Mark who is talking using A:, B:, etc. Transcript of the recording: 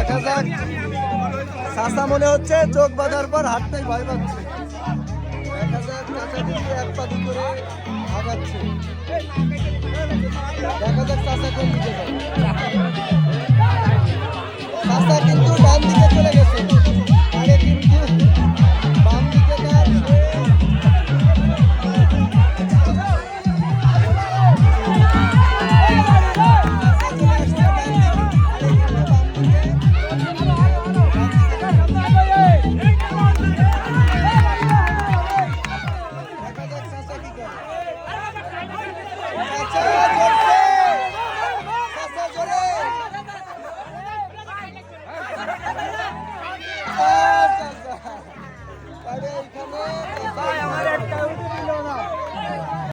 A: দেখা যাক। চাচা মনে হচ্ছে চোখ বাঁধার পর হাঁটতেই ভয় পাচ্ছে। দেখা যাক চাচা দিকে এক পা দু করে আগাচ্ছে। দেখা যাক চাচা কোন দিকে যাবে। চাচা